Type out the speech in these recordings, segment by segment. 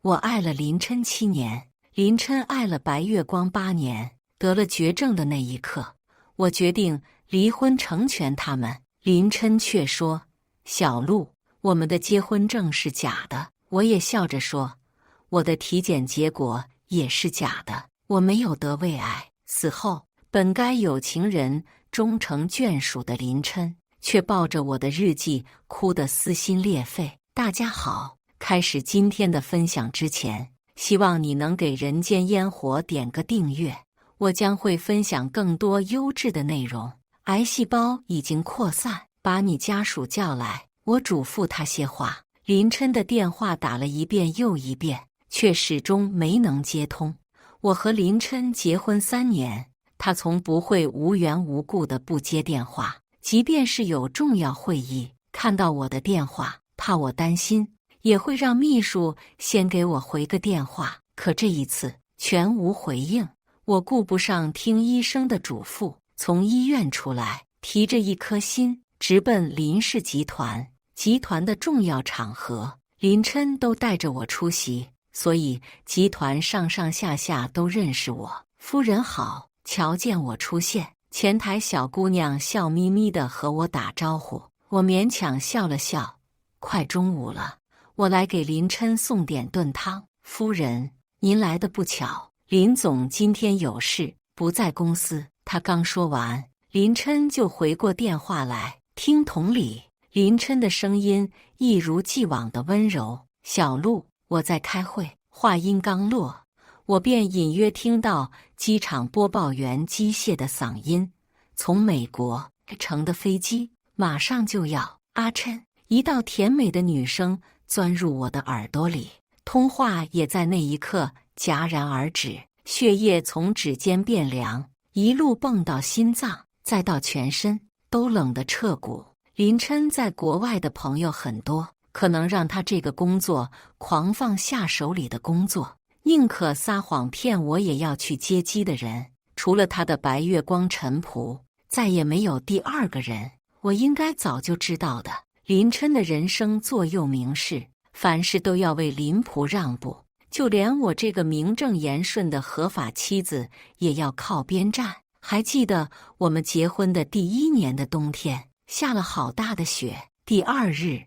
我爱了林琛7年，林琛爱了白月光8年。得了绝症的那一刻，我决定离婚成全他们。林琛却说：“小陆，我们的结婚证是假的。”我也笑着说：“我的体检结果也是假的，我没有得胃癌。”死后，本该有情人终成眷属的林琛，却抱着我的日记哭得撕心裂肺。大家好，开始今天的分享之前，希望你能给人间烟火点个订阅，我将会分享更多优质的内容。癌细胞已经扩散，把你家属叫来，我嘱咐他些话。林琛的电话打了一遍又一遍，却始终没能接通。我和林琛结婚3年，他从不会无缘无故的不接电话，即便是有重要会议，看到我的电话，怕我担心，也会让秘书先给我回个电话。可这一次全无回应。我顾不上听医生的嘱咐，从医院出来，提着一颗心，直奔林氏集团。集团的重要场合，林琛都带着我出席，所以集团上上下下都认识我。夫人好，瞧见我出现，前台小姑娘笑眯眯地和我打招呼，我勉强笑了笑。快中午了，我来给林琛送点炖汤。夫人，您来得不巧，林总今天有事，不在公司。他刚说完，林琛就回过电话来。听筒里，林琛的声音一如既往的温柔。小陆，我在开会。话音刚落，我便隐约听到机场播报员机械的嗓音：从美国乘的飞机马上就要。阿琛，一道甜美的女声钻入我的耳朵里，通话也在那一刻戛然而止。血液从指尖变凉，一路蹦到心脏，再到全身，都冷得彻骨。林琛在国外的朋友很多，可能让他这个工作狂放下手里的工作，宁可撒谎骗我也要去接机的人，除了他的白月光陈仆，再也没有第二个人。我应该早就知道的。林琛的人生座右铭是：凡事都要为林仆让步，就连我这个名正言顺的合法妻子也要靠边站。还记得我们结婚的第1年的冬天，下了好大的雪。第2日，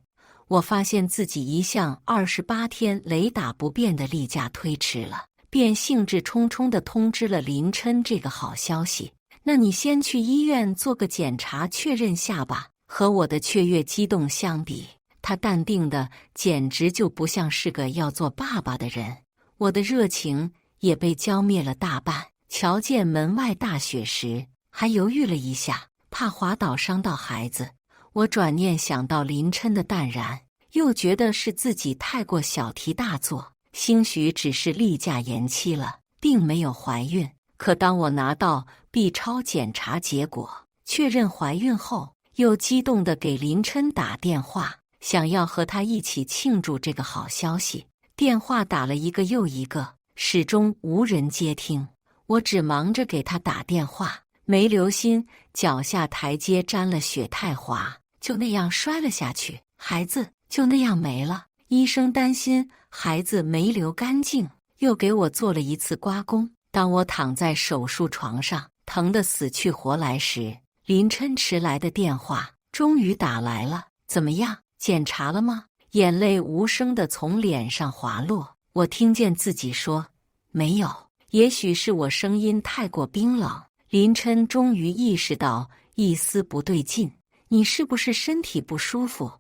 我发现自己一向28天雷打不变的例假推迟了，便兴致冲冲地通知了林琛这个好消息。那你先去医院做个检查确认下吧。和我的雀跃激动相比，他淡定的简直就不像是个要做爸爸的人。我的热情也被浇灭了大半。瞧见门外大雪时，还犹豫了一下，怕滑倒伤到孩子。我转念想到林琛的淡然，又觉得是自己太过小题大做，兴许只是例假延期了，并没有怀孕。可当我拿到 B 超检查结果，确认怀孕后，又激动地给林琛打电话，想要和他一起庆祝这个好消息。电话打了一个又一个，始终无人接听。我只忙着给他打电话，没留心脚下台阶沾了雪太滑，就那样摔了下去，孩子就那样没了。医生担心孩子没流干净，又给我做了一次刮宫。当我躺在手术床上，疼得死去活来时，林琛迟来的电话终于打来了。怎么样，检查了吗？眼泪无声地从脸上滑落。我听见自己说：没有。也许是我声音太过冰冷，林琛终于意识到一丝不对劲。你是不是身体不舒服？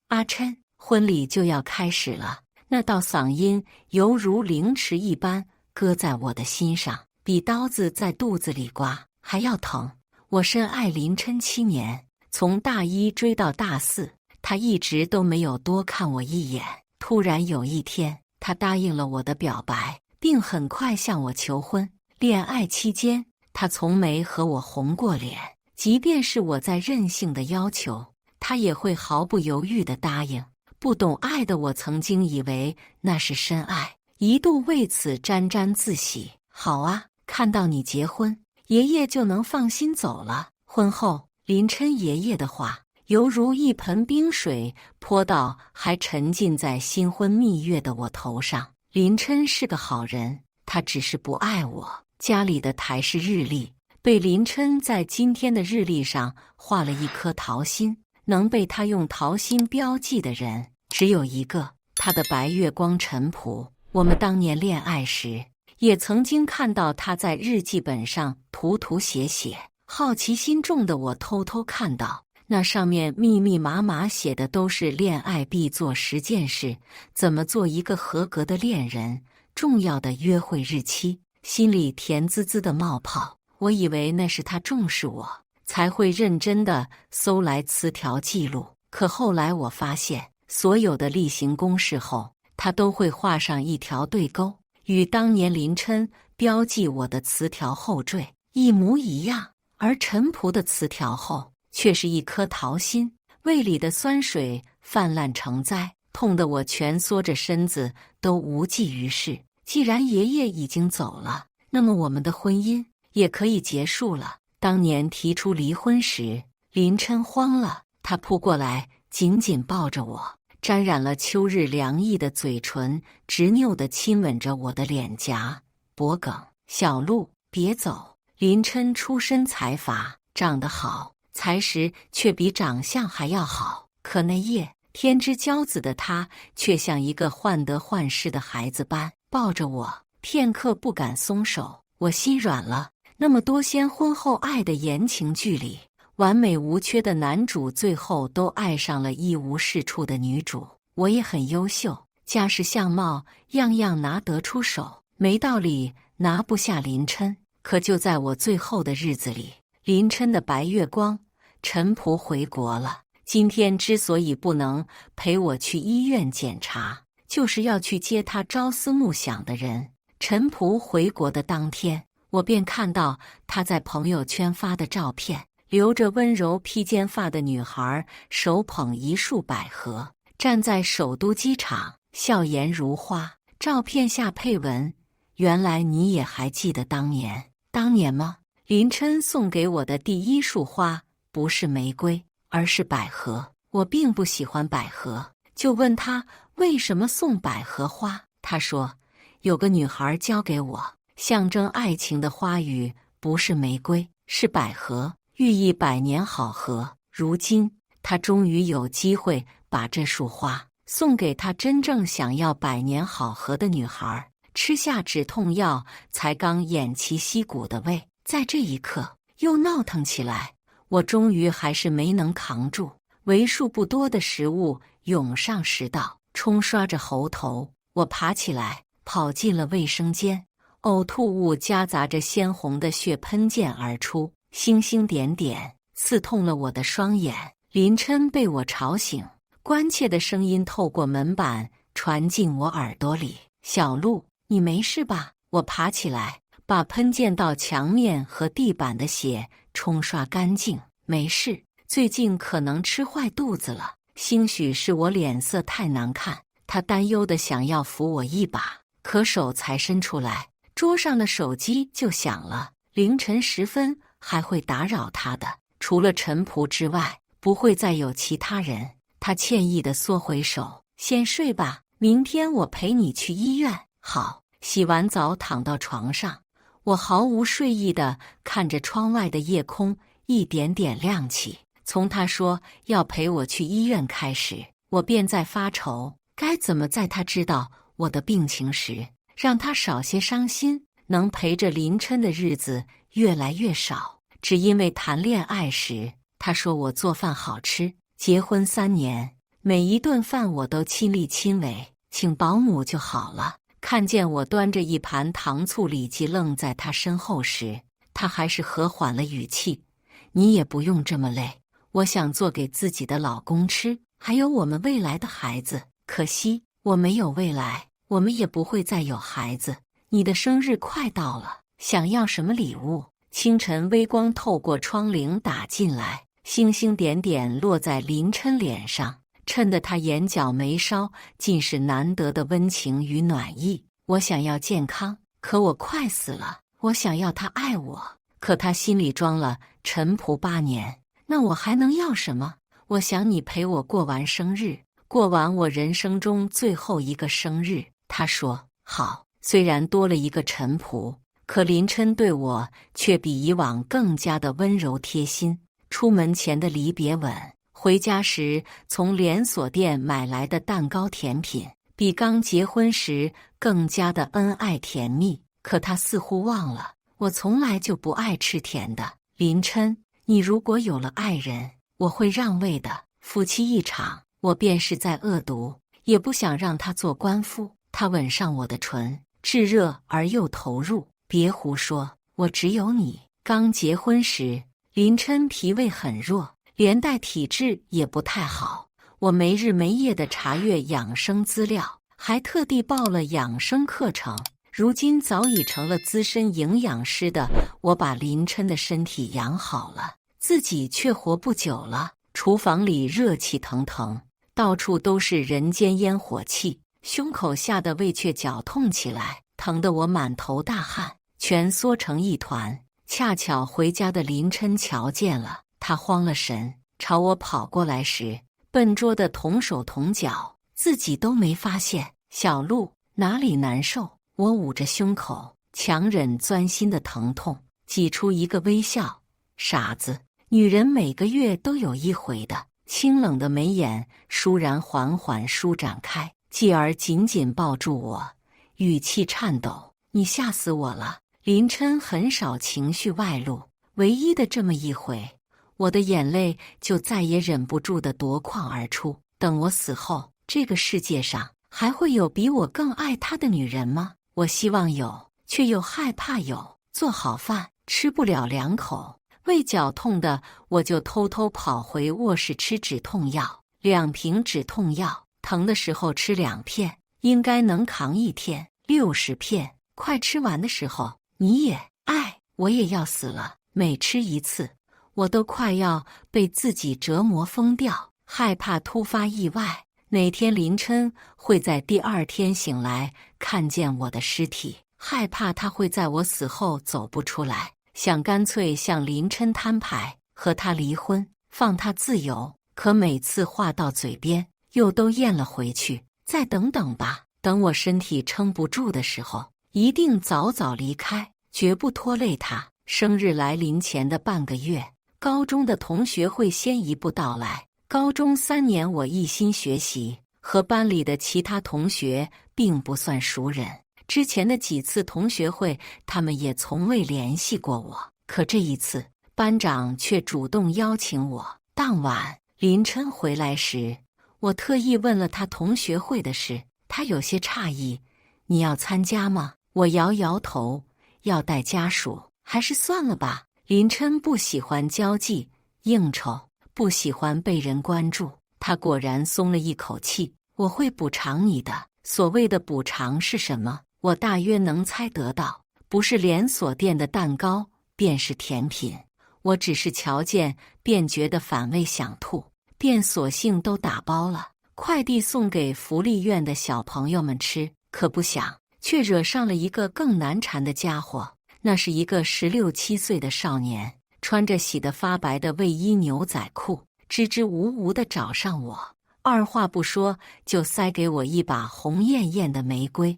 阿琛，婚礼就要开始了。那道嗓音犹如凌迟一般，搁在我的心上，比刀子在肚子里刮还要疼。我深爱林琛7年，从大1追到大4，他一直都没有多看我一眼。突然有一天，他答应了我的表白，并很快向我求婚。恋爱期间，他从没和我红过脸，即便是我在任性的要求，他也会毫不犹豫地答应。不懂爱的我曾经以为那是深爱，一度为此沾沾自喜。好啊，看到你结婚，爷爷就能放心走了。婚后，林琛爷爷的话犹如一盆冰水泼到还沉浸在新婚蜜月的我头上。林琛是个好人，他只是不爱我。家里的台式日历被林琛在今天的日历上画了一颗桃心，能被他用桃心标记的人只有一个，他的白月光陈朴。我们当年恋爱时，也曾经看到他在日记本上涂涂写写。好奇心重的我偷偷看到，那上面密密麻麻写的都是恋爱必做10件事，怎么做一个合格的恋人，重要的约会日期，心里甜滋滋的冒泡。我以为那是他重视我，才会认真的搜来词条记录。可后来我发现，所有的例行公事后，他都会画上一条对勾，与当年林琛标记我的词条后缀一模一样。而陈朴的词条后却是一颗桃心，胃里的酸水泛滥成灾，痛得我蜷缩着身子都无济于事。既然爷爷已经走了，那么我们的婚姻也可以结束了。当年提出离婚时，林琛慌了，他扑过来紧紧抱着我，沾染了秋日凉意的嘴唇执拗地亲吻着我的脸颊、脖颈。小鹿，别走。林琛出身财阀，长得好，才识却比长相还要好。可那夜，天之骄子的他却像一个患得患失的孩子般抱着我，片刻不敢松手。我心软了。那么多先婚后爱的言情剧里，完美无缺的男主最后都爱上了一无是处的女主。我也很优秀，家世相貌样样拿得出手，没道理拿不下林琛。可就在我最后的日子里，林琛的白月光陈朴回国了。今天之所以不能陪我去医院检查，就是要去接他朝思暮想的人。陈朴回国的当天，我便看到他在朋友圈发的照片，留着温柔披肩发的女孩手捧一束百合，站在首都机场，笑颜如花。照片下配文：原来你也还记得当年。当年吗？林琛送给我的第一束花不是玫瑰，而是百合。我并不喜欢百合，就问他为什么送百合花。他说，有个女孩交给我，象征爱情的花语不是玫瑰，是百合，寓意百年好合。如今他终于有机会把这束花送给他真正想要百年好合的女孩。吃下止痛药才刚偃旗息鼓的胃，在这一刻又闹腾起来。我终于还是没能扛住，为数不多的食物涌上食道，冲刷着喉头。我爬起来，跑进了卫生间，呕吐物夹杂着鲜红的血喷溅而出，星星点点刺痛了我的双眼。林琛被我吵醒，关切的声音透过门板传进我耳朵里：小鹿，你没事吧？我爬起来，把喷溅到墙面和地板的血冲刷干净。没事，最近可能吃坏肚子了，兴许是我脸色太难看。他担忧的想要扶我一把，可手才伸出来，桌上的手机就响了。凌晨时分还会打扰他的，除了陈朴之外，不会再有其他人。他歉意地缩回手，先睡吧，明天我陪你去医院。好。洗完澡躺到床上，我毫无睡意地看着窗外的夜空一点点亮起。从他说要陪我去医院开始，我便在发愁，该怎么在他知道我的病情时，让他少些伤心。能陪着林琛的日子越来越少，只因为谈恋爱时他说我做饭好吃，结婚3年，每一顿饭我都亲力亲为，请保姆就好了。看见我端着一盘糖醋里脊愣在他身后时，他还是和缓了语气：你也不用这么累，我想做给自己的老公吃，还有我们未来的孩子。可惜我没有未来，我们也不会再有孩子。你的生日快到了，想要什么礼物？清晨微光透过窗棂打进来，星星点点落在林琛脸上，衬得他眼角眉梢尽是难得的温情与暖意。我想要健康，可我快死了。我想要他爱我，可他心里装了陈朴8年，那我还能要什么？我想你陪我过完生日，过完我人生中最后一个生日。他说好，虽然多了一个陈仆，可林琛对我却比以往更加的温柔贴心。出门前的离别吻，回家时从连锁店买来的蛋糕甜品，比刚结婚时更加的恩爱甜蜜。可他似乎忘了，我从来就不爱吃甜的。林琛，你如果有了爱人，我会让位的。夫妻一场，我便是在恶毒，也不想让他做官夫。他吻上我的唇，炙热而又投入。别胡说，我只有你。刚结婚时，林琛脾胃很弱，连带体质也不太好。我没日没夜地查阅养生资料，还特地报了养生课程。如今早已成了资深营养师的我，把林琛的身体养好了，自己却活不久了。厨房里热气腾腾，到处都是人间烟火气，胸口下的胃却绞痛起来，疼得我满头大汗，蜷缩成一团。恰巧回家的林琛瞧见了，他慌了神，朝我跑过来时，笨拙的同手同脚，自己都没发现。小鹿，哪里难受？我捂着胸口，强忍钻心的疼痛，挤出一个微笑。傻子，女人每个月都有一回的。清冷的眉眼倏然缓缓舒展开，继而紧紧抱住我，语气颤抖：你吓死我了。林琛很少情绪外露，唯一的这么一回，我的眼泪就再也忍不住地夺眶而出。等我死后，这个世界上还会有比我更爱他的女人吗？我希望有，却又害怕有。做好饭吃不了2口，胃绞痛的我就偷偷跑回卧室吃止痛药，2瓶止痛药，疼的时候吃2片，应该能扛1天。60片，快吃完的时候，你也我也要死了。每吃一次，我都快要被自己折磨疯掉，害怕突发意外。哪天林琛会在第2天醒来看见我的尸体，害怕他会在我死后走不出来，想干脆向林琛摊牌，和他离婚，放他自由。可每次话到嘴边，又都咽了回去。再等等吧，等我身体撑不住的时候，一定早早离开，绝不拖累他。生日来临前的半个月，高中的同学会先一步到来。高中3年，我一心学习，和班里的其他同学并不算熟人。之前的几次同学会，他们也从未联系过我。可这一次，班长却主动邀请我。当晚，林琛回来时，我特意问了他同学会的事，他有些诧异：“你要参加吗？”我摇摇头，要带家属，还是算了吧。林琛不喜欢交际应酬，不喜欢被人关注。他果然松了一口气：“我会补偿你的。”所谓的补偿是什么？我大约能猜得到，不是连锁店的蛋糕，便是甜品。我只是瞧见便觉得反胃想吐，便索性都打包了，快递送给福利院的小朋友们吃。可不想，却惹上了一个更难缠的家伙。那是一个16、17岁的少年，穿着洗得发白的卫衣牛仔裤，支支吾吾地找上我，二话不说就塞给我一把红艳艳的玫瑰。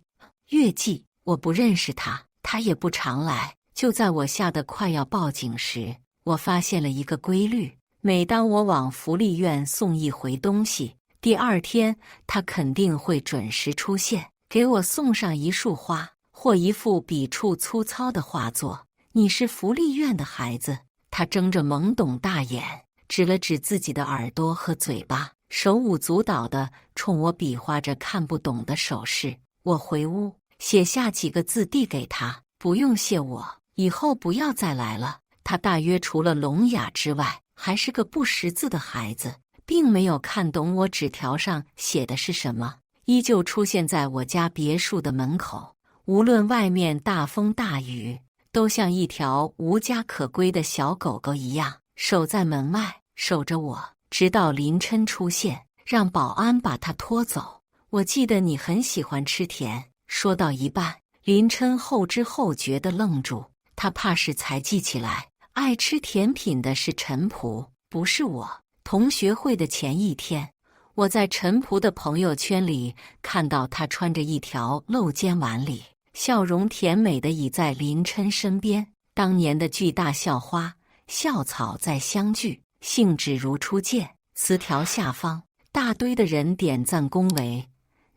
月季，我不认识他，他也不常来。就在我吓得快要报警时，我发现了一个规律：每当我往福利院送一回东西，第2天他肯定会准时出现，给我送上一束花或一幅笔触粗糙的画作。你是福利院的孩子？他睁着懵懂大眼，指了指自己的耳朵和嘴巴，手舞足蹈地冲我比划着看不懂的手势。我回屋写下几个字递给他：不用谢我，以后不要再来了。他大约除了聋哑之外，还是个不识字的孩子，并没有看懂我纸条上写的是什么，依旧出现在我家别墅的门口。无论外面大风大雨，都像一条无家可归的小狗狗一样，守在门外，守着我，直到林琛出现，让保安把他拖走。我记得你很喜欢吃甜。说到一半，林琛后知后觉地愣住，他怕是才记起来，爱吃甜品的是陈仆，不是我。同学会的前1天，我在陈仆的朋友圈里看到他穿着一条露肩晚礼，笑容甜美地倚在林琛身边。当年的巨大校花，校草再相聚，兴致如初见。词条下方，大堆的人点赞恭维，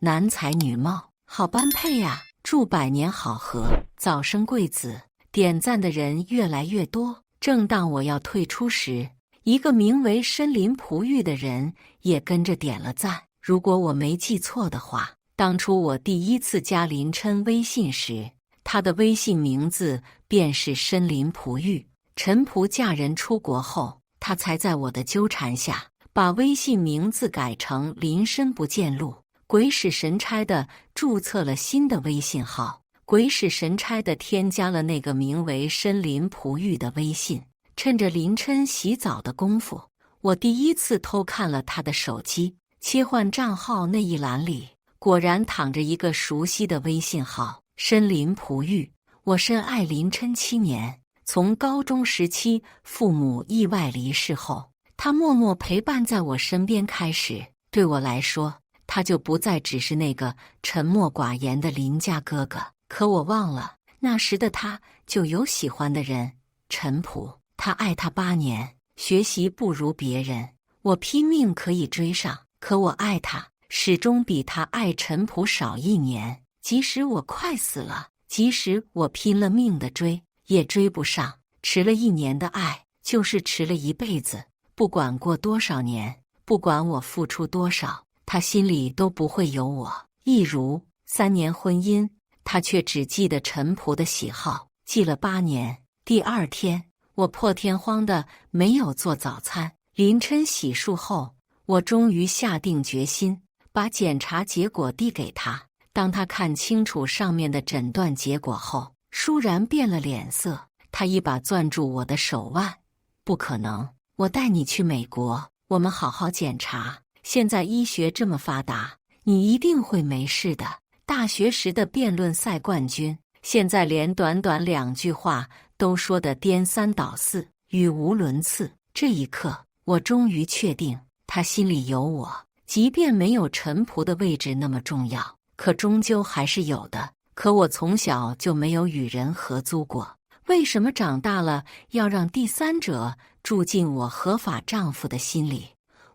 男才女貌，好般配呀！祝百年好合，早生贵子。点赞的人越来越多。正当我要退出时，一个名为深林璞玉的人也跟着点了赞。如果我没记错的话，当初我第一次加林琛微信时，他的微信名字便是深林璞玉。陈仆嫁人出国后，他才在我的纠缠下，把微信名字改成林深不见路，鬼使神差地注册了新的微信号，鬼使神差地添加了那个名为深林璞玉的微信。趁着林琛洗澡的功夫，我第一次偷看了他的手机，切换账号那一栏里，果然躺着一个熟悉的微信号深林璞玉。我深爱林琛7年，从高中时期父母意外离世后，他默默陪伴在我身边开始，对我来说，他就不再只是那个沉默寡言的林家哥哥。可我忘了，那时的他就有喜欢的人，陈仆。他爱他8年，学习不如别人，我拼命可以追上，可我爱他，始终比他爱陈仆少1年。即使我快死了，即使我拼了命的追，也追不上。迟了1年的爱，就是迟了一辈子。不管过多少年，不管我付出多少，他心里都不会有我。一如3年婚姻，他却只记得陈仆的喜好，记了8年。第2天，我破天荒的没有做早餐。林琛洗漱后，我终于下定决心，把检查结果递给他。当他看清楚上面的诊断结果后，倏然变了脸色。他一把攥住我的手腕：“不可能，我带你去美国，我们好好检查。现在医学这么发达，你一定会没事的。大学时的辩论赛冠军，现在连短短2句话都说得颠三倒四，语无伦次。”这一刻，我终于确定他心里有我，即便没有陈仆的位置那么重要，可终究还是有的。可我从小就没有与人合租过，为什么长大了要让第三者住进我合法丈夫的心里？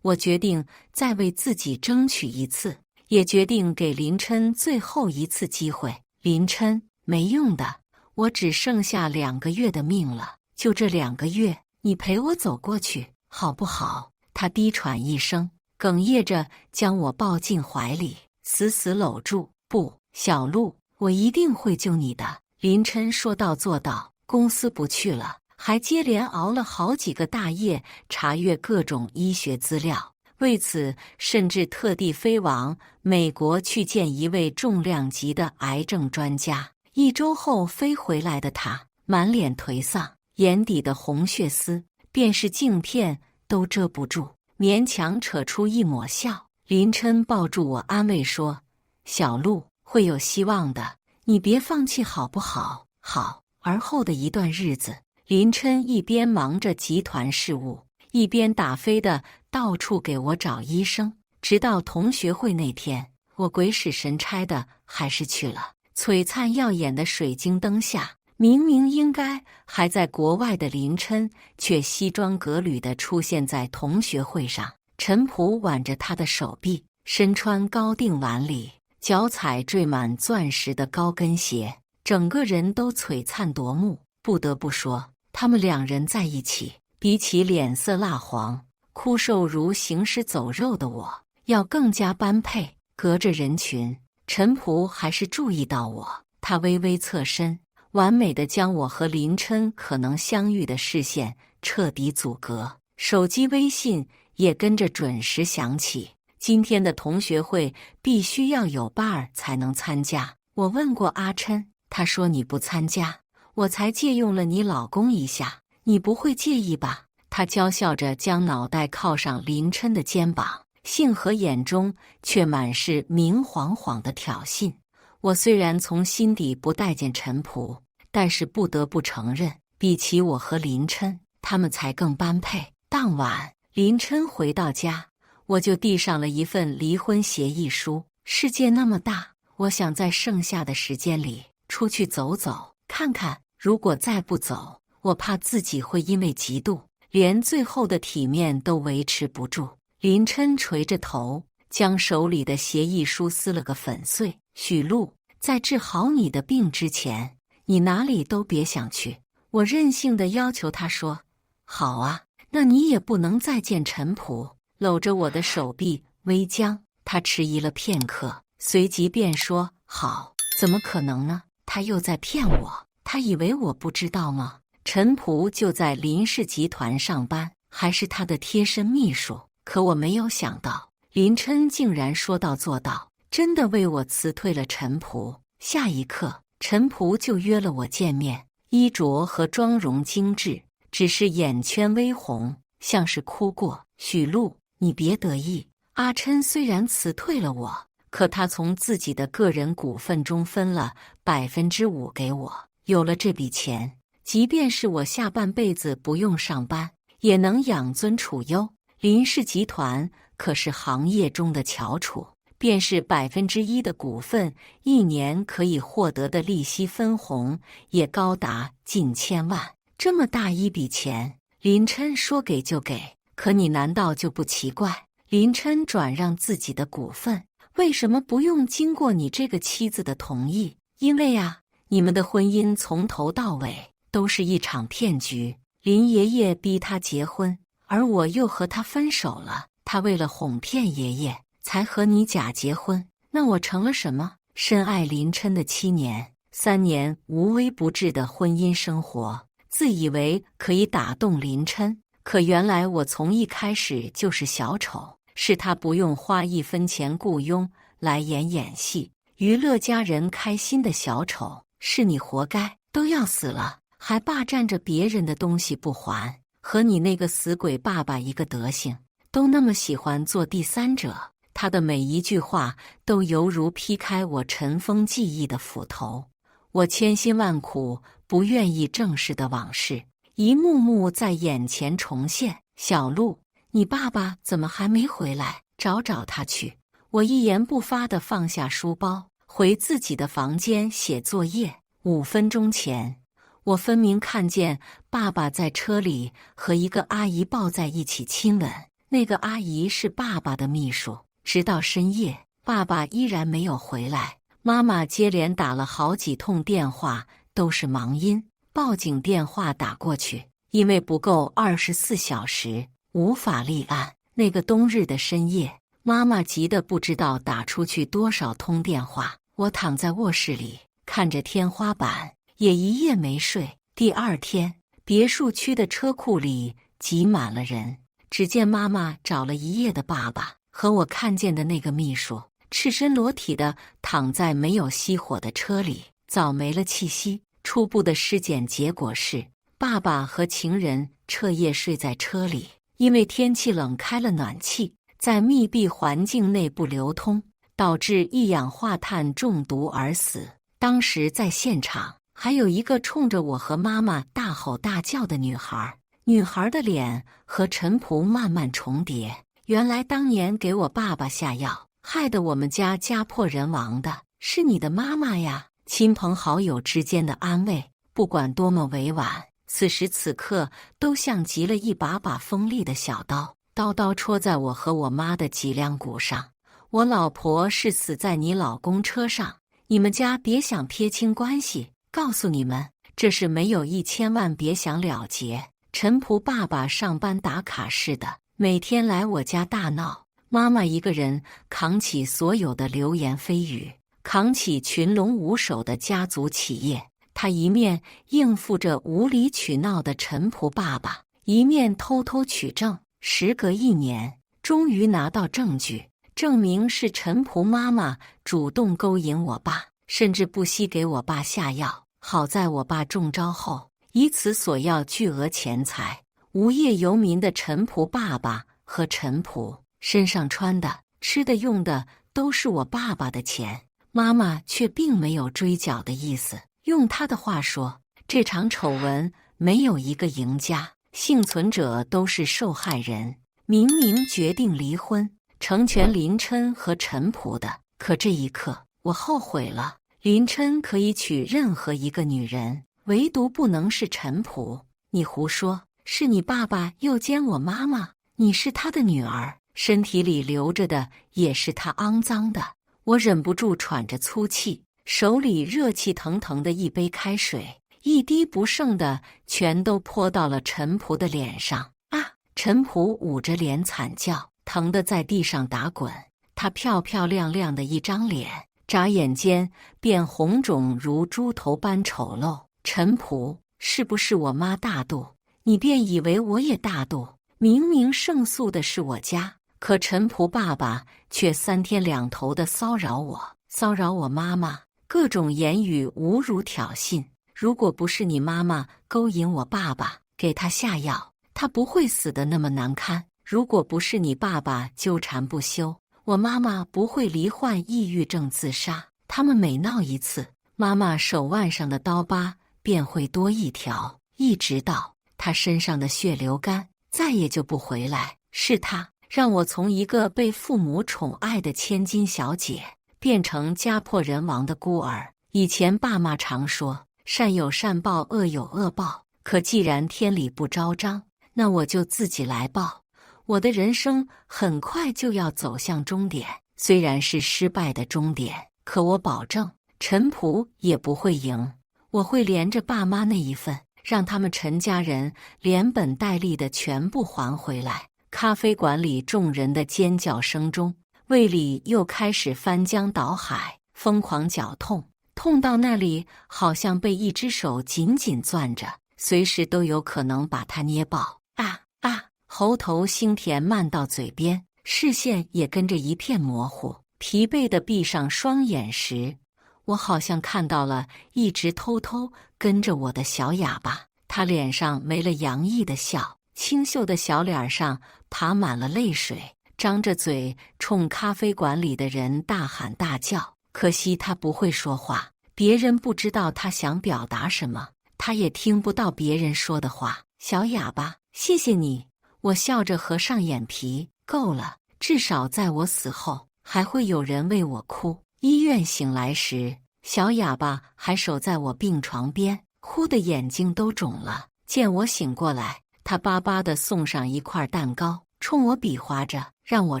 我决定再为自己争取一次，也决定给林琛最后一次机会。林琛，没用的，我只剩下2个月的命了，就这2个月，你陪我走过去，好不好？他低喘一声，哽咽着将我抱进怀里，死死搂住。不，小路，我一定会救你的。林琛说到做到，公司不去了，还接连熬了好几个大夜，查阅各种医学资料。为此，甚至特地飞往美国去见一位重量级的癌症专家。1周后飞回来的他，满脸颓丧，眼底的红血丝，便是镜片都遮不住，勉强扯出一抹笑。林琛抱住我安慰说：“小路，会有希望的，你别放弃好不好？”好。而后的一段日子，林琛一边忙着集团事务，一边打飞的到处给我找医生。直到同学会那天，我鬼使神差的还是去了。璀璨耀眼的水晶灯下，明明应该还在国外的林琛，却西装革履地出现在同学会上。陈仆挽着他的手臂，身穿高定晚礼，脚踩缀满钻石的高跟鞋，整个人都璀璨夺目。不得不说，他们2人在一起，比起脸色蜡黄、枯瘦如行尸走肉的我，要更加般配。隔着人群，陈仆还是注意到我，他微微侧身，完美的将我和林琛可能相遇的视线彻底阻隔。手机微信也跟着准时响起。今天的同学会必须要有伴儿才能参加。我问过阿琛，他说你不参加，我才借用了你老公一下，你不会介意吧？他娇笑着将脑袋靠上林琛的肩膀，杏核眼中却满是明晃晃的挑衅。我虽然从心底不待见陈仆，但是不得不承认，比起我和林琛，他们才更般配。当晚，林琛回到家，我就递上了一份离婚协议书。世界那么大，我想在剩下的时间里出去走走，看看。如果再不走，我怕自己会因为嫉妒，连最后的体面都维持不住。林琛垂着头，将手里的协议书撕了个粉碎。许璐，在治好你的病之前，你哪里都别想去。我任性地要求他说：好啊，那你也不能再见陈普。搂着我的手臂微僵，他迟疑了片刻，随即便说：好，怎么可能呢？他又在骗我，他以为我不知道吗？陈普就在林氏集团上班，还是他的贴身秘书。可我没有想到，林琛竟然说到做到，真的为我辞退了陈普。下一刻，陈普就约了我见面，衣着和妆容精致，只是眼圈微红，像是哭过。许璐，你别得意，阿琛虽然辞退了我，可他从自己的个人股份中分了5%给我。有了这笔钱，即便是我下半辈子不用上班，也能养尊处优。林氏集团可是行业中的翘楚，便是1%的股份，一年可以获得的利息分红也高达近千万。这么大一笔钱，林琛说给就给，可你难道就不奇怪？林琛转让自己的股份，为什么不用经过你这个妻子的同意？因为啊，你们的婚姻从头到尾都是一场骗局。林爷爷逼他结婚，而我又和他分手了。他为了哄骗爷爷，才和你假结婚。那我成了什么？深爱林琛的7年，3年无微不至的婚姻生活，自以为可以打动林琛，可原来我从一开始就是小丑，是他不用花1分钱雇佣来演戏，娱乐家人开心的小丑。是你活该，都要死了，还霸占着别人的东西不还，和你那个死鬼爸爸一个德行，都那么喜欢做第三者。他的每一句话都犹如劈开我尘封记忆的斧头，我千辛万苦不愿意正视的往事，一幕幕在眼前重现。小璐，你爸爸怎么还没回来？找他去。我一言不发地放下书包，回自己的房间写作业。5分钟前，我分明看见爸爸在车里和一个阿姨抱在一起亲吻，那个阿姨是爸爸的秘书。直到深夜，爸爸依然没有回来，妈妈接连打了好几通电话，都是忙音。报警电话打过去，因为不够24小时，无法立案。那个冬日的深夜，妈妈急得不知道打出去多少通电话。我躺在卧室里，看着天花板，也一夜没睡。第二天，别墅区的车库里挤满了人。只见妈妈找了一夜的爸爸和我看见的那个秘书，赤身裸体的躺在没有熄火的车里，早没了气息。初步的尸检结果是，爸爸和情人彻夜睡在车里，因为天气冷开了暖气，在密闭环境内不流通，导致一氧化碳中毒而死。当时在现场还有一个冲着我和妈妈大吼大叫的女孩，女孩的脸和陈普慢慢重叠。原来当年给我爸爸下药，害得我们家家破人亡的是你的妈妈呀。亲朋好友之间的安慰，不管多么委婉，此时此刻都像极了一把把锋利的小刀，刀刀戳在我和我妈的脊梁骨上。我老婆是死在你老公车上，你们家别想撇清关系，告诉你们，这事没有1000万别想了结。陈普爸爸上班打卡似的，每天来我家大闹，妈妈一个人扛起所有的流言蜚语，扛起群龙无首的家族企业。他一面应付着无理取闹的陈普爸爸，一面偷偷取证。时隔1年，终于拿到证据，证明是陈普妈妈主动勾引我爸，甚至不惜给我爸下药。好在我爸中招后，以此索要巨额钱财。无业游民的陈普爸爸和陈普身上穿的、吃的、用的都是我爸爸的钱，妈妈却并没有追缴的意思。用他的话说，这场丑闻没有一个赢家，幸存者都是受害人。明明决定离婚，成全林琛和陈普的。可这一刻，我后悔了。林琛可以娶任何一个女人，唯独不能是陈普。你胡说，是你爸爸诱奸我妈妈，你是他的女儿，身体里流着的也是他肮脏的。我忍不住喘着粗气，手里热气腾腾的一杯开水，一滴不剩的全都泼到了陈普的脸上。啊！陈普捂着脸惨叫，疼得在地上打滚。他漂漂亮亮的一张脸，眨眼间便红肿如猪头般丑陋。陈普，是不是我妈大度，你便以为我也大度？明明胜诉的是我家，可陈普爸爸却三天两头的骚扰我妈妈，各种言语侮辱挑衅。如果不是你妈妈勾引我爸爸，给他下药，他不会死得那么难堪。如果不是你爸爸纠缠不休，我妈妈不会罹患抑郁症自杀。他们每闹一次，妈妈手腕上的刀疤便会多一条，一直到她身上的血流干，再也就不回来。是她让我从一个被父母宠爱的千金小姐，变成家破人亡的孤儿。以前爸妈常说，善有善报，恶有恶报。可既然天理不昭彰，那我就自己来报。我的人生很快就要走向终点，虽然是失败的终点，可我保证陈普也不会赢。我会连着爸妈那一份，让他们陈家人连本带利的全部还回来。咖啡馆里众人的尖叫声中，胃里又开始翻江倒海，疯狂绞痛，痛到那里好像被一只手紧紧攥着，随时都有可能把它捏爆。啊啊！喉头腥甜漫到嘴边，视线也跟着一片模糊。疲惫地闭上双眼时，我好像看到了一直偷偷跟着我的小哑巴。他脸上没了洋溢的笑，清秀的小脸上爬满了泪水，张着嘴冲咖啡馆里的人大喊大叫。可惜他不会说话，别人不知道他想表达什么，他也听不到别人说的话。小哑巴，谢谢你。我笑着合上眼皮，够了，至少在我死后还会有人为我哭。医院醒来时，小哑巴还守在我病床边，哭得眼睛都肿了。见我醒过来，他巴巴地送上一块蛋糕，冲我比划着让我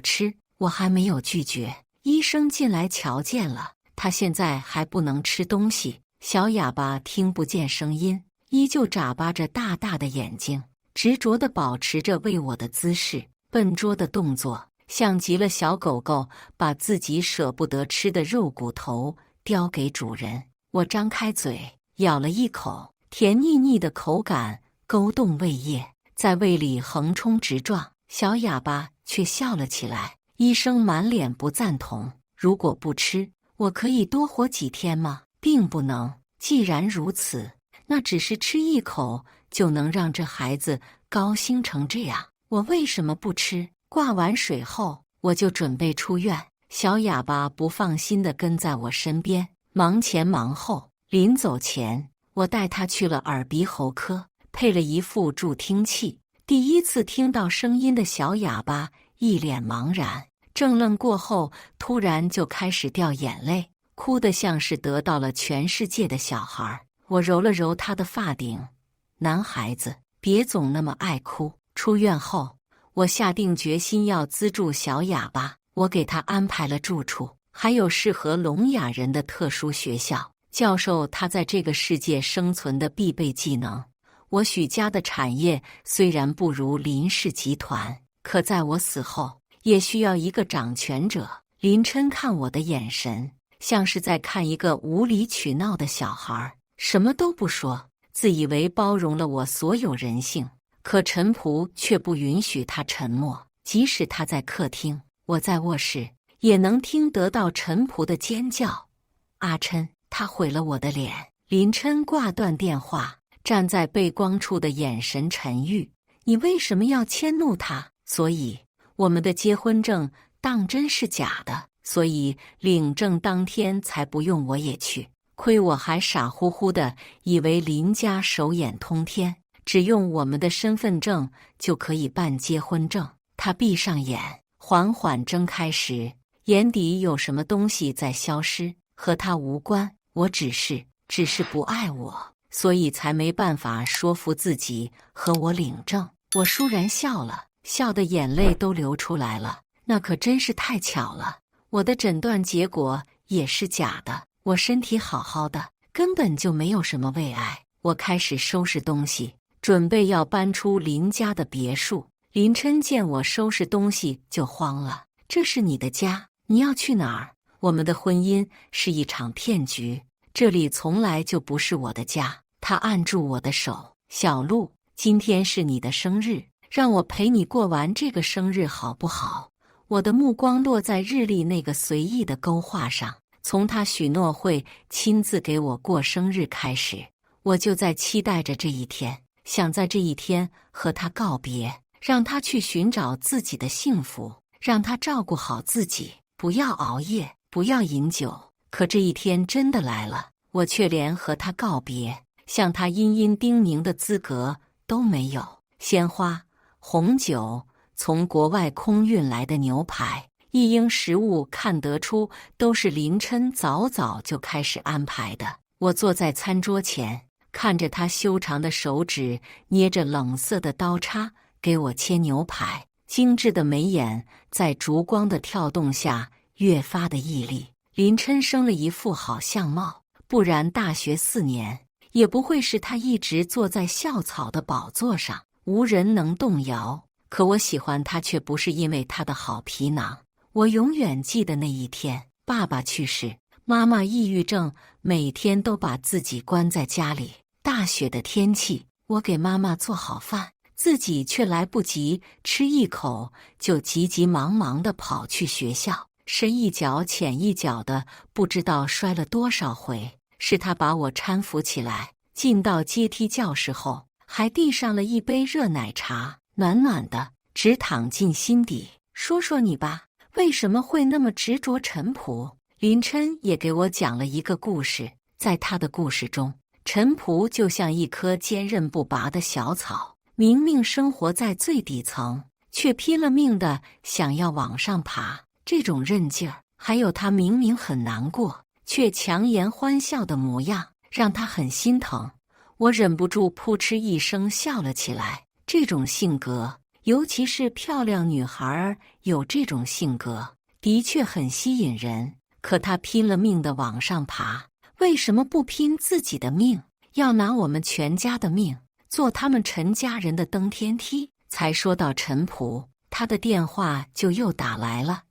吃。我还没有拒绝。医生进来瞧见了，他现在还不能吃东西。小哑巴听不见声音，依旧眨巴着大大的眼睛，执着地保持着喂我的姿势，笨拙的动作像极了小狗狗把自己舍不得吃的肉骨头叼给主人。我张开嘴咬了一口，甜腻腻的口感勾动胃液，在胃里横冲直撞。小哑巴却笑了起来。医生满脸不赞同，如果不吃，我可以多活几天吗？并不能。既然如此，那只是吃一口就能让这孩子高兴成这样，我为什么不吃？挂完水后，我就准备出院。小哑巴不放心地跟在我身边，忙前忙后。临走前，我带他去了耳鼻喉科，配了一副助听器。第一次听到声音的小哑巴一脸茫然，怔愣过后，突然就开始掉眼泪，哭得像是得到了全世界的小孩。我揉了揉他的发顶，男孩子，别总那么爱哭。出院后，我下定决心要资助小哑巴，我给他安排了住处，还有适合聋哑人的特殊学校，教授他在这个世界生存的必备技能。我许家的产业虽然不如林氏集团，可在我死后也需要一个掌权者。林琛看我的眼神，像是在看一个无理取闹的小孩，什么都不说，自以为包容了我所有人性。可陈普却不允许他沉默，即使他在客厅，我在卧室，也能听得到陈普的尖叫。阿琛，他毁了我的脸。林琛挂断电话，站在背光处的眼神沉郁。你为什么要迁怒他？所以我们的结婚证当真是假的，所以领证当天才不用我也去。亏我还傻乎乎的以为林家手眼通天，只用我们的身份证就可以办结婚证。他闭上眼，缓缓睁开时，眼底有什么东西在消失，和他无关。我只是不爱我，所以才没办法说服自己和我领证。我倏然笑了，笑得眼泪都流出来了。那可真是太巧了，我的诊断结果也是假的，我身体好好的，根本就没有什么胃癌。我开始收拾东西，准备要搬出林家的别墅。林琛见我收拾东西就慌了：“这是你的家，你要去哪儿？我们的婚姻是一场骗局，这里从来就不是我的家。”他按住我的手：“小璐，今天是你的生日，让我陪你过完这个生日好不好？”我的目光落在日历那个随意的勾画上，从他许诺会亲自给我过生日开始，我就在期待着这一天，想在这一天和他告别，让他去寻找自己的幸福，让他照顾好自己，不要熬夜，不要饮酒。可这一天真的来了，我却连和他告别，向他殷殷叮咛的资格都没有。鲜花、红酒，从国外空运来的牛排，一应食物，看得出都是林琛早早就开始安排的。我坐在餐桌前，看着他修长的手指捏着冷色的刀叉给我切牛排，精致的眉眼在烛光的跳动下越发的屹立。林琛生了一副好相貌，不然大学4年也不会是他一直坐在校草的宝座上，无人能动摇。可我喜欢他却不是因为他的好皮囊。我永远记得那一天，爸爸去世，妈妈抑郁症，每天都把自己关在家里。大雪的天气，我给妈妈做好饭，自己却来不及吃一口，就急急忙忙地跑去学校，深一脚浅一脚的，不知道摔了多少回。是他把我搀扶起来，进到阶梯教室后，还递上了一杯热奶茶，暖暖的，直淌进心底。说说你吧，为什么会那么执着陈朴？林琛也给我讲了一个故事，在他的故事中，陈朴就像一棵坚韧不拔的小草，明明生活在最底层，却拼了命的想要往上爬。这种韧劲儿，还有他明明很难过，却强颜欢笑的模样，让他很心疼。我忍不住扑哧一声笑了起来。这种性格，尤其是漂亮女孩儿有这种性格，的确很吸引人。可她拼了命的往上爬，为什么不拼自己的命，要拿我们全家的命做他们陈家人的登天梯？才说到陈朴，他的电话就又打来了。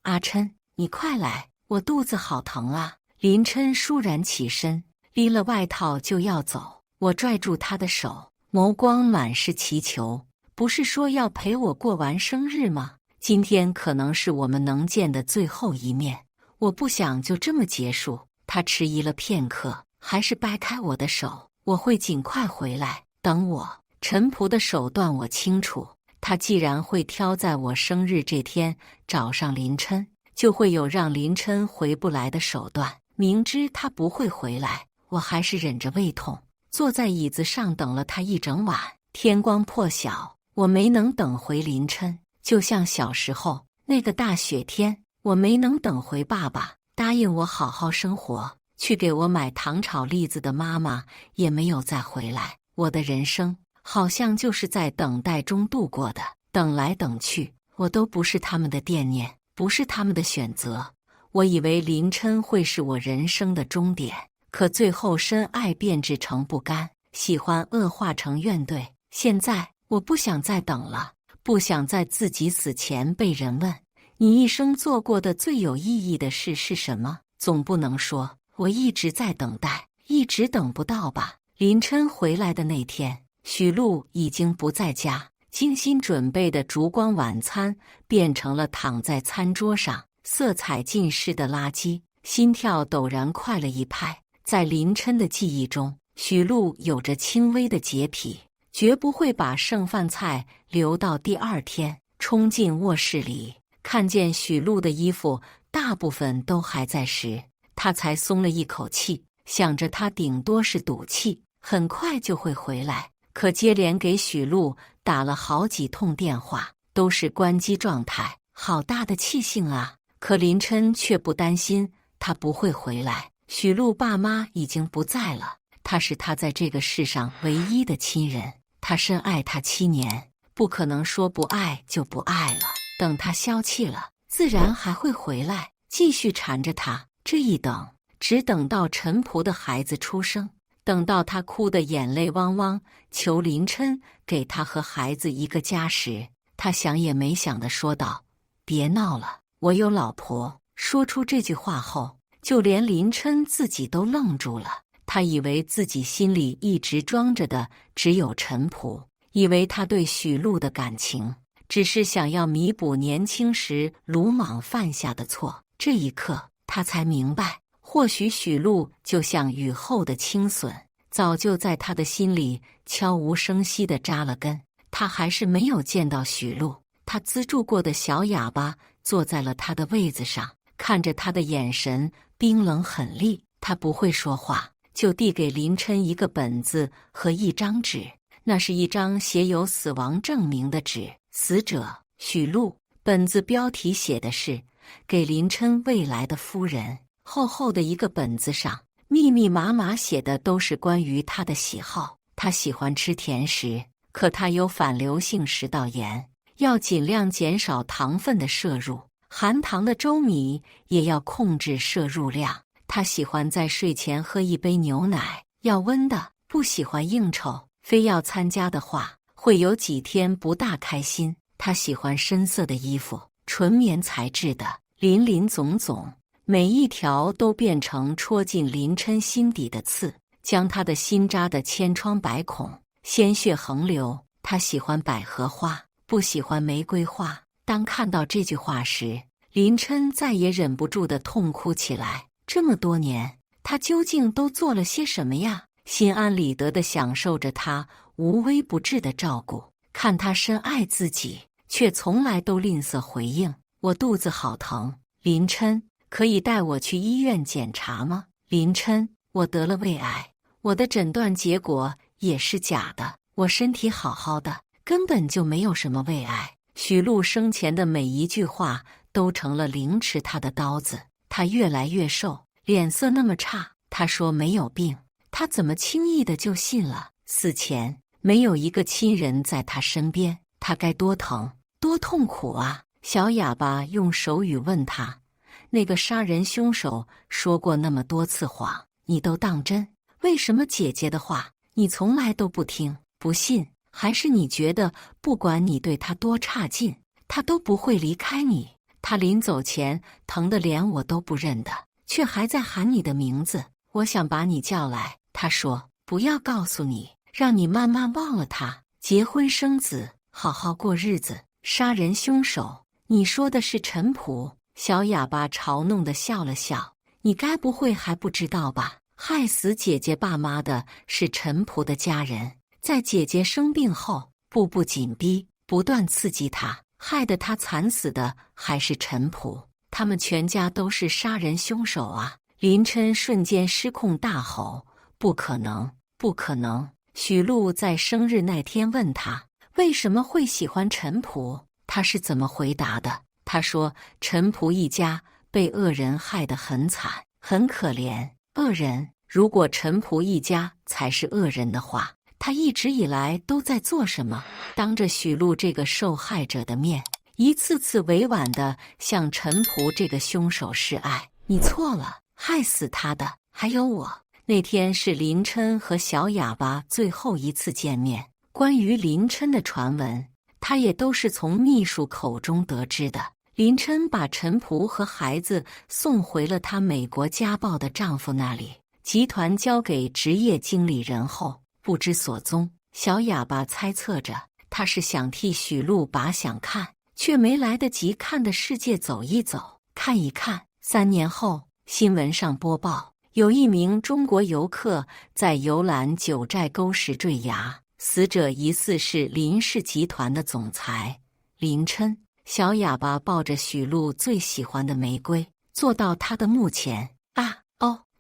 阿琛，你快来，我肚子好疼啊！林琛倏然起身，拎了外套就要走。我拽住他的手，眸光满是祈求。不是说要陪我过完生日吗？今天可能是我们能见的最后一面，我不想就这么结束。他迟疑了片刻，还是掰开我的手。我会尽快回来，等我。陈朴的手段我清楚，他既然会挑在我生日这天找上林琛，就会有让林琛回不来的手段。明知他不会回来，我还是忍着胃痛，坐在椅子上等了他一整晚。天光破晓，我没能等回林琛，就像小时候那个大雪天，我没能等回爸爸答应我好好生活，去给我买糖炒栗子的妈妈也没有再回来。我的人生好像就是在等待中度过的，等来等去，我都不是他们的惦念，不是他们的选择。我以为林琛会是我人生的终点，可最后深爱变质成不甘，喜欢恶化成怨怼。现在我不想再等了，不想在自己死前被人问你一生做过的最有意义的事是什么？总不能说我一直在等待，一直等不到吧。林琛回来的那天，许璐已经不在家，精心准备的烛光晚餐变成了躺在餐桌上色彩尽失的垃圾。心跳陡然快了一拍。在林琛的记忆中，许璐有着轻微的洁癖，绝不会把剩饭菜留到第二天。冲进卧室里，看见许璐的衣服大部分都还在时，他才松了一口气，想着他顶多是赌气，很快就会回来。可接连给许璐打了好几通电话，都是关机状态，好大的气性啊！可林琛却不担心，他不会回来。许露爸妈已经不在了，他是他在这个世上唯一的亲人，他深爱他7年，不可能说不爱就不爱了。等他消气了，自然还会回来，继续缠着他。这一等，只等到陈仆的孩子出生，等到他哭得眼泪汪汪，求林琛给他和孩子一个家时，他想也没想地说道：“别闹了，我有老婆。”说出这句话后，就连林琛自己都愣住了。他以为自己心里一直装着的只有陈仆，以为他对许露的感情只是想要弥补年轻时鲁莽犯下的错。这一刻，他才明白，或许许露就像雨后的青笋，早就在他的心里悄无声息地扎了根。他还是没有见到许露，他资助过的小哑巴坐在了他的位子上，看着他的眼神冰冷狠厉。他不会说话，就递给林琛一个本子和一张纸，那是一张写有死亡证明的纸，死者许露。本子标题写的是给林琛未来的夫人。厚厚的一个本子上，密密麻麻写的都是关于他的喜好。他喜欢吃甜食，可他有反流性食道炎，要尽量减少糖分的摄入，含糖的粥米也要控制摄入量。他喜欢在睡前喝一杯牛奶，要温的，不喜欢应酬，非要参加的话，会有几天不大开心。他喜欢深色的衣服，纯棉材质的，林林总总，每一条都变成戳进林琛心底的刺，将他的心扎得千疮百孔，鲜血横流。他喜欢百合花，不喜欢玫瑰花。当看到这句话时，林琛再也忍不住地痛哭起来。这么多年，他究竟都做了些什么呀？心安理得地享受着他无微不至的照顾，看他深爱自己，却从来都吝啬回应。我肚子好疼，林琛，可以带我去医院检查吗？林琛，我得了胃癌，我的诊断结果也是假的，我身体好好的，根本就没有什么胃癌。许露生前的每一句话都成了凌迟他的刀子。他越来越瘦，脸色那么差。他说没有病，他怎么轻易的就信了？死前没有一个亲人在他身边，他该多疼多痛苦啊！小哑巴用手语问他，那个杀人凶手说过那么多次谎，你都当真？为什么姐姐的话你从来都不听不信？还是你觉得不管你对他多差劲，他都不会离开你？他临走前疼得连我都不认得，却还在喊你的名字。我想把你叫来，他说不要告诉你，让你慢慢忘了他，结婚生子，好好过日子。杀人凶手，你说的是陈仆？小哑巴嘲弄地笑了笑，你该不会还不知道吧？害死姐姐爸妈的是陈仆的家人，在姐姐生病后，步步紧逼，不断刺激她，害得他惨死的还是陈仆，他们全家都是杀人凶手啊！林琛瞬间失控大吼：“不可能，不可能！”许露在生日那天问他为什么会喜欢陈仆，他是怎么回答的？他说陈仆一家被恶人害得很惨，很可怜。恶人？如果陈仆一家才是恶人的话，他一直以来都在做什么？当着许露这个受害者的面，一次次委婉地向陈仆这个凶手示爱。你错了，害死他的还有我。那天是林琛和小哑巴最后一次见面，关于林琛的传闻，他也都是从秘书口中得知的。林琛把陈仆和孩子送回了她美国家暴的丈夫那里，集团交给职业经理人后不知所踪。小哑巴猜测着，他是想替许露把想看却没来得及看的世界走一走，看一看。3年后，新闻上播报，有一名中国游客在游览九寨沟时坠崖，死者疑似是林氏集团的总裁林琛。小哑巴抱着许露最喜欢的玫瑰，坐到他的墓前。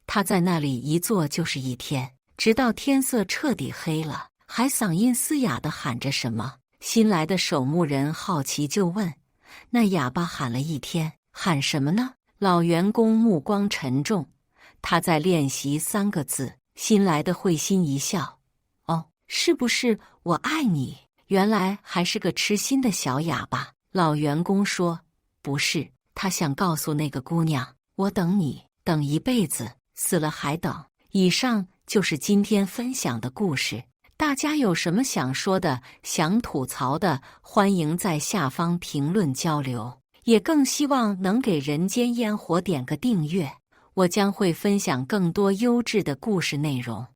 他在那里一坐就是一天，直到天色彻底黑了，还嗓音嘶哑地喊着什么。新来的守墓人好奇就问：“那哑巴喊了一天，喊什么呢？老员工目光沉重，他在练习3个字。新来的会心一笑，哦，是不是我爱你？原来还是个痴心的小哑巴。老员工说，不是，他想告诉那个姑娘，我等你，等一辈子，死了还等。以上就是今天分享的故事。大家有什么想说的、想吐槽的，欢迎在下方评论交流。也更希望能给人间烟火点个订阅，我将会分享更多优质的故事内容。